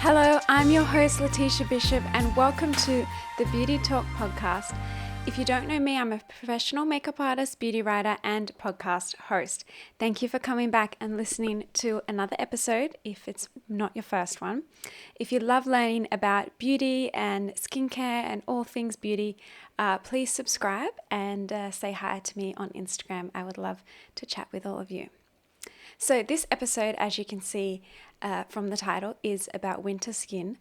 Hello, I'm your host Letitia Bishop and welcome to the Beauty Talk podcast. If you don't know me, I'm a professional makeup artist, beauty writer, and podcast host. Thank you for coming back and listening to another episode, if it's not your first one. If you love learning about beauty and skincare and all things beauty, please subscribe and say hi to me on Instagram. I would love to chat with all of you. So this episode, as you can see from the title, is about winter skin,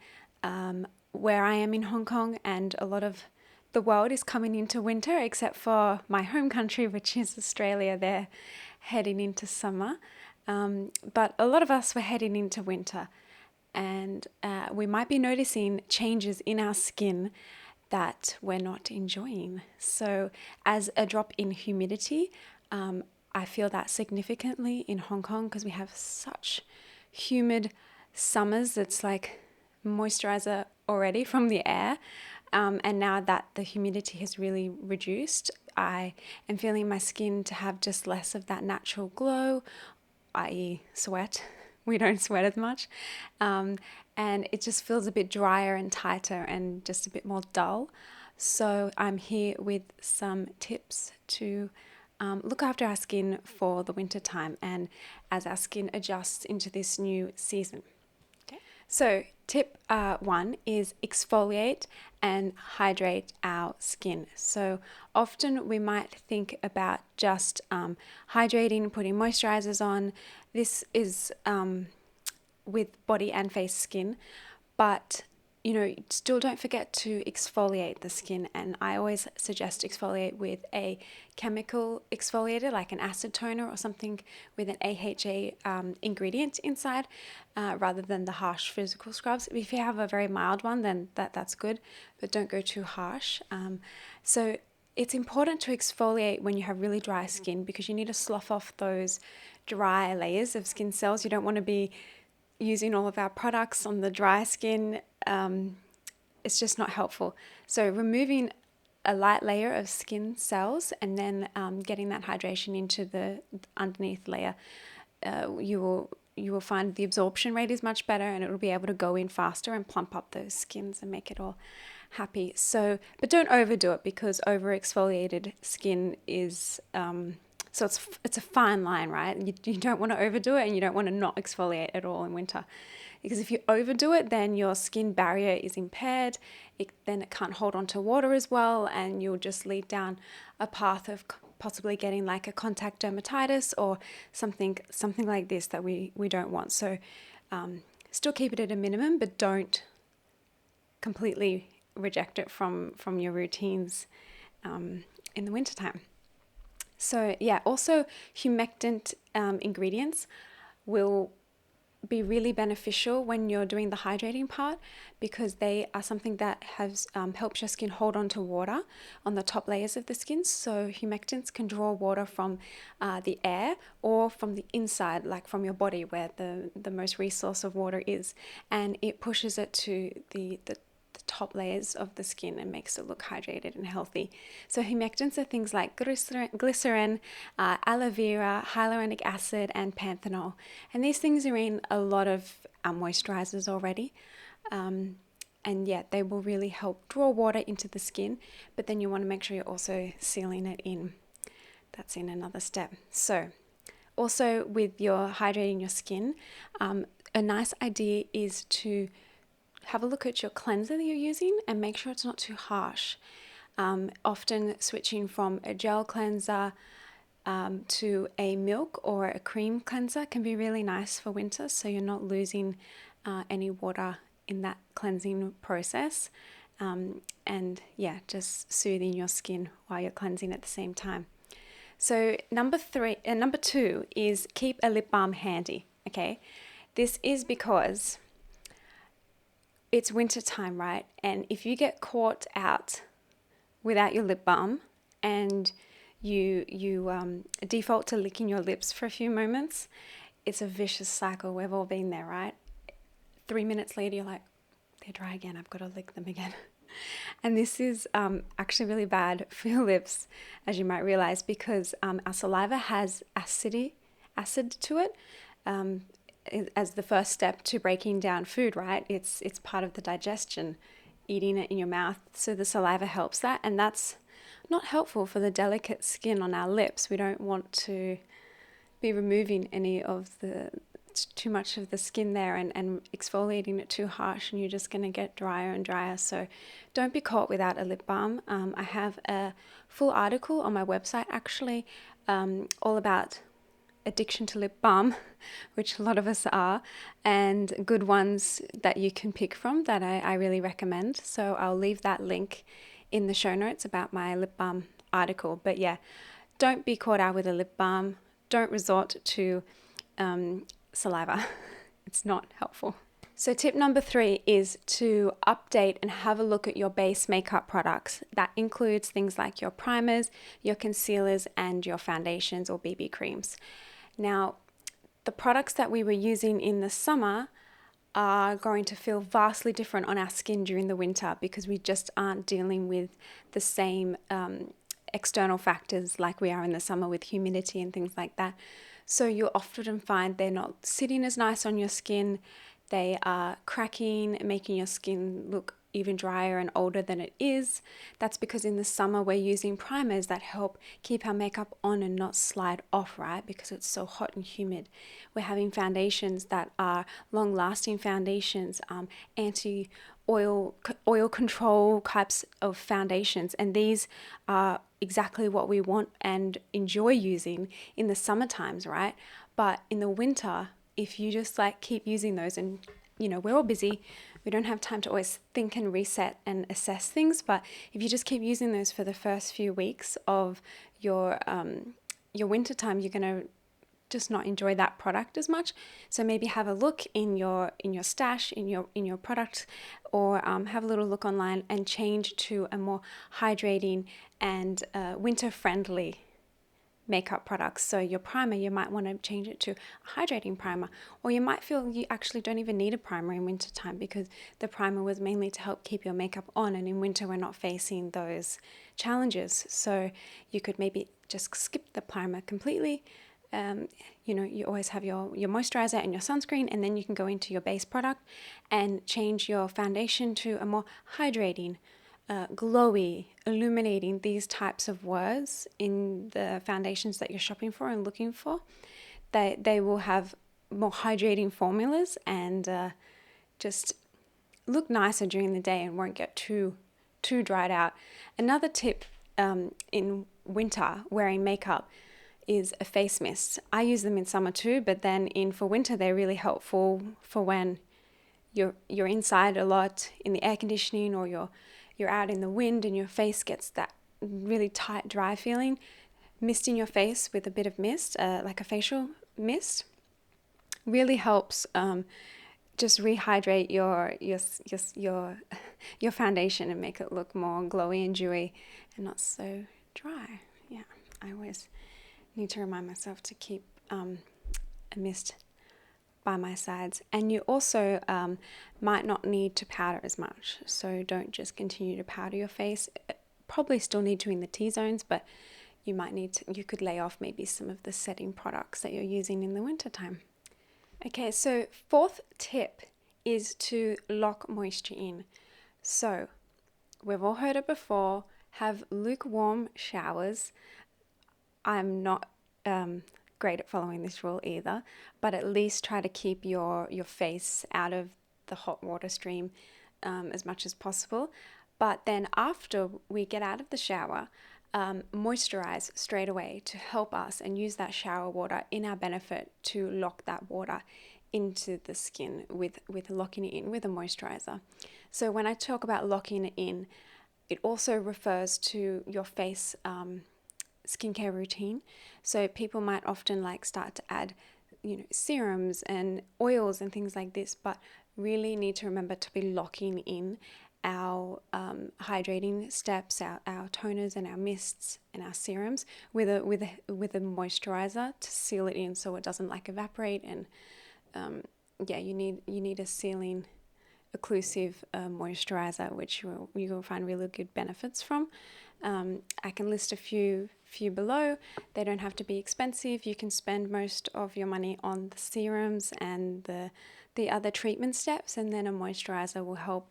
where I am in Hong Kong and a lot of the world is coming into winter, except for my home country, which is Australia. They're heading into summer, but a lot of us were heading into winter, and we might be noticing changes in our skin that we're not enjoying. So as a drop in humidity, I feel that significantly in Hong Kong because we have such humid summers. It's like moisturizer already from the air. And now that the humidity has really reduced, I am feeling my skin to have just less of that natural glow, i.e. sweat. We don't sweat as much. And it just feels a bit drier and tighter and just a bit more dull. So I'm here with some tips to look after our skin for the winter time and as our skin adjusts into this new season. Okay. So tip 1 is exfoliate and hydrate our skin. So often we might think about just hydrating, putting moisturizers on. This is with body and face skin, but still don't forget to exfoliate the skin. And I always suggest exfoliate with a chemical exfoliator, like an acid toner or something with an AHA ingredient inside, rather than the harsh physical scrubs. If you have a very mild one, then that's good, but don't go too harsh. So it's important to exfoliate when you have really dry skin because you need to slough off those dry layers of skin cells. You don't want to be using all of our products on the dry skin. It's just not helpful. So removing a light layer of skin cells and then getting that hydration into the underneath layer, you will find the absorption rate is much better and it will be able to go in faster and plump up those skins and make it all happy. So, but don't overdo it because over exfoliated skin is so it's a fine line, right? You don't want to overdo it and you don't want to not exfoliate at all in winter. Because if you overdo it, then your skin barrier is impaired. Then it can't hold on to water as well, and you'll just lead down a path of possibly getting like a contact dermatitis or something like this that we don't want. So still keep it at a minimum, but don't completely reject it from your routines in the wintertime. So yeah, also humectant ingredients will be really beneficial when you're doing the hydrating part because they are something that has helps your skin hold on to water on the top layers of the skin. So humectants can draw water from the air or from the inside, like from your body where the most resource of water is, and it pushes it to the top layers of the skin and makes it look hydrated and healthy. So humectants are things like glycerin, aloe vera, hyaluronic acid, and panthenol. And these things are in a lot of moisturizers already. And yeah, they will really help draw water into the skin, but then you want to make sure you're also sealing it in. That's in another step. So also with your hydrating your skin, a nice idea is to have a look at your cleanser that you're using and make sure it's not too harsh. Often switching from a gel cleanser to a milk or a cream cleanser can be really nice for winter, so you're not losing any water in that cleansing process. And yeah, just soothing your skin while you're cleansing at the same time. So number 2 is keep a lip balm handy. Okay, this is because it's winter time, right? And if you get caught out without your lip balm and you default to licking your lips for a few moments, it's a vicious cycle. We've all been there, right? 3 minutes later, you're like, they're dry again. I've got to lick them again. And this is actually really bad for your lips, as you might realize, because our saliva has acid to it. as the first step to breaking down food, right? It's part of the digestion, eating it in your mouth. So the saliva helps that, and that's not helpful for the delicate skin on our lips. We don't want to be removing any of the too much of the skin there and exfoliating it too harsh, and you're just going to get drier and drier. So don't be caught without a lip balm. I have a full article on my website actually, all about addiction to lip balm, which a lot of us are, and good ones that you can pick from that I really recommend. So I'll leave that link in the show notes about my lip balm article. But yeah, don't be caught out with a lip balm. Don't resort to saliva. It's not helpful. So tip number 3 is to update and have a look at your base makeup products. That includes things like your primers, your concealers, and your foundations or BB creams. Now, the products that we were using in the summer are going to feel vastly different on our skin during the winter because we just aren't dealing with the same external factors like we are in the summer with humidity and things like that. So you'll often find they're not sitting as nice on your skin. They are cracking, making your skin look even drier and older than it is. That's because in the summer we're using primers that help keep our makeup on and not slide off, right? Because it's so hot and humid. We're having foundations that are long-lasting foundations, anti-oil control types of foundations, and these are exactly what we want and enjoy using in the summer times, right? But in the winter, if you just like keep using those, and we're all busy, we don't have time to always think and reset and assess things, but if you just keep using those for the first few weeks of your winter time, you're going to just not enjoy that product as much. So maybe have a look in your stash, in your product, or have a little look online and change to a more hydrating and winter friendly makeup products. So your primer, you might want to change it to a hydrating primer, or you might feel you actually don't even need a primer in winter time because the primer was mainly to help keep your makeup on, and in winter we're not facing those challenges. So you could maybe just skip the primer completely. You always have your moisturizer and your sunscreen, and then you can go into your base product and change your foundation to a more hydrating, glowy, illuminating, these types of words in the foundations that you're shopping for and looking for. They will have more hydrating formulas and just look nicer during the day and won't get too dried out. Another tip in winter wearing makeup is a face mist. I use them in summer too, but then for winter they're really helpful for when you're inside a lot in the air conditioning, or you're out in the wind and your face gets that really tight, dry feeling. Misting your face with a bit of mist, like a facial mist, really helps just rehydrate your foundation and make it look more glowy and dewy and not so dry. Yeah, I always need to remind myself to keep a mist by my sides. And you also might not need to powder as much, so don't just continue to powder your face. Probably still need to in the T-zones, but you could lay off maybe some of the setting products that you're using in the winter time. Okay, so 4th tip is to lock moisture in. So we've all heard it before, have lukewarm showers. I'm not great at following this rule either, but at least try to keep your face out of the hot water stream as much as possible. But then after we get out of the shower, moisturize straight away to help us and use that shower water in our benefit to lock that water into the skin with locking it in with a moisturizer. So when I talk about locking it in, it also refers to your face skincare routine. So people might often start to add serums and oils and things like this, but really need to remember to be locking in our hydrating steps, our toners and our mists and our serums with a moisturizer to seal it in so it doesn't evaporate. And you need a sealing occlusive moisturizer, which you will find really good benefits from. I can list a few below. They don't have to be expensive. You can spend most of your money on the serums and the other treatment steps, and then a moisturizer will help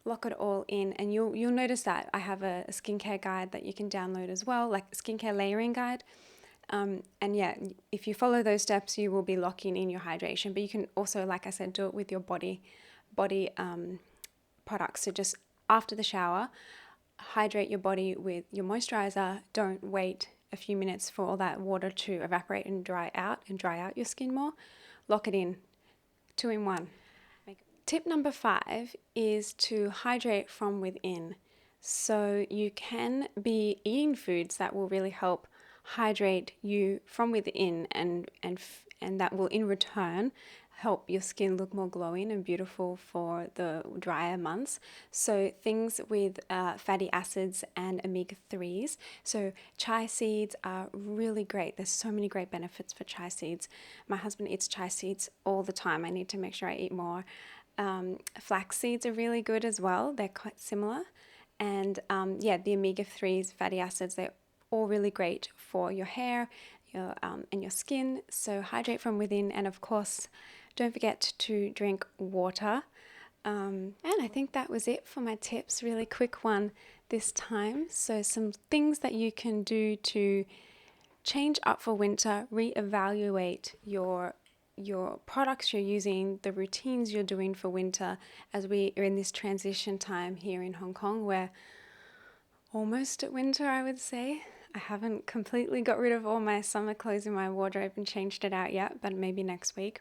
lock it all in. And you'll notice that I have a skincare guide that you can download as well, like a skincare layering guide. And yeah, if you follow those steps, you will be locking in your hydration. But you can also, like I said, do it with your body products. So just after the shower, hydrate your body with your moisturizer. Don't wait a few minutes for all that water to evaporate and dry out your skin more. Lock it in, 2 in 1. Tip number 5 is to hydrate from within. So you can be eating foods that will really help hydrate you from within, and that will in return help your skin look more glowing and beautiful for the drier months. So things with fatty acids and omega-3s. So chia seeds are really great. There's so many great benefits for chia seeds. My husband eats chia seeds all the time. I need to make sure I eat more. Flax seeds are really good as well. They're quite similar. And the omega-3s, fatty acids, they're all really great for your hair and your skin. So hydrate from within, and of course, don't forget to drink water. And I think that was it for my tips. Really quick one this time. So some things that you can do to change up for winter, reevaluate your products you're using, the routines you're doing for winter, as we are in this transition time here in Hong Kong. We're almost at winter, I would say. I haven't completely got rid of all my summer clothes in my wardrobe and changed it out yet, but maybe next week.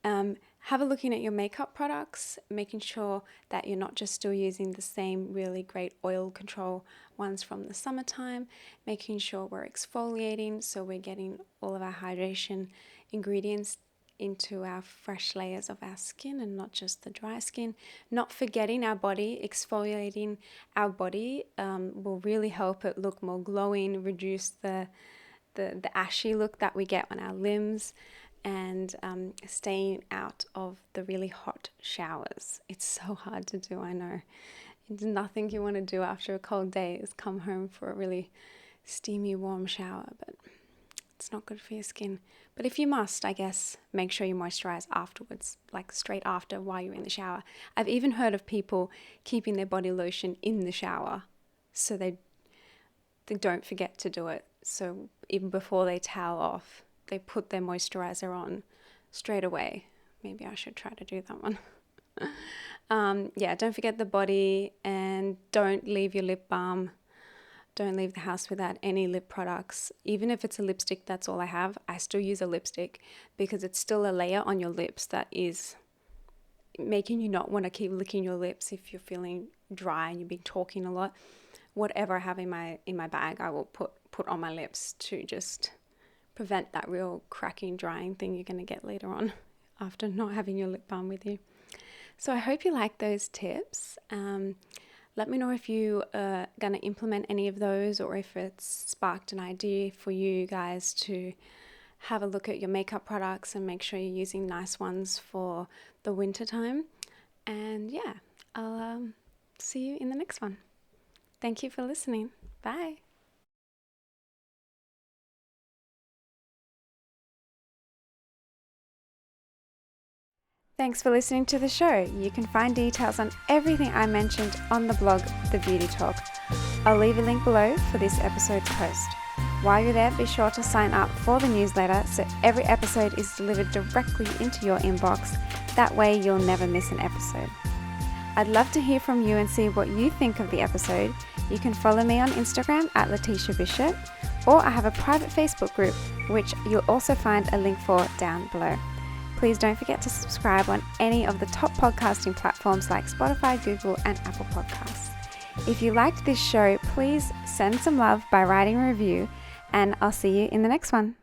Have a look at your makeup products, making sure that you're not just still using the same really great oil control ones from the summertime, making sure we're exfoliating so we're getting all of our hydration ingredients into our fresh layers of our skin and not just the dry skin. Not forgetting our body, exfoliating our body will really help it look more glowing, reduce the ashy look that we get on our limbs, and staying out of the really hot showers. It's so hard to do, I know. It's nothing you want to do after a cold day is come home for a really steamy, warm shower, but it's not good for your skin. But if you must, I guess, make sure you moisturize afterwards, like straight after while you're in the shower. I've even heard of people keeping their body lotion in the shower so they don't forget to do it. So even before they towel off, they put their moisturizer on straight away. Maybe I should try to do that one. Don't forget the body, and don't leave your lip balm. Don't leave the house without any lip products. Even if it's a lipstick, that's all I have. I still use a lipstick because it's still a layer on your lips that is making you not want to keep licking your lips if you're feeling dry and you've been talking a lot. Whatever I have in my bag, I will put on my lips to just prevent that real cracking, drying thing you're going to get later on after not having your lip balm with you. So I hope you like those tips. Let me know if you are going to implement any of those, or if it's sparked an idea for you guys to have a look at your makeup products and make sure you're using nice ones for the winter time. And I'll see you in the next one. Thank you for listening. Bye. Thanks for listening to the show. You can find details on everything I mentioned on the blog, The Beauty Talk. I'll leave a link below for this episode's post. While you're there, be sure to sign up for the newsletter so every episode is delivered directly into your inbox. That way you'll never miss an episode. I'd love to hear from you and see what you think of the episode. You can follow me on Instagram at Letitia Bishop, or I have a private Facebook group, which you'll also find a link for down below. Please don't forget to subscribe on any of the top podcasting platforms like Spotify, Google, and Apple Podcasts. If you liked this show, please send some love by writing a review, and I'll see you in the next one.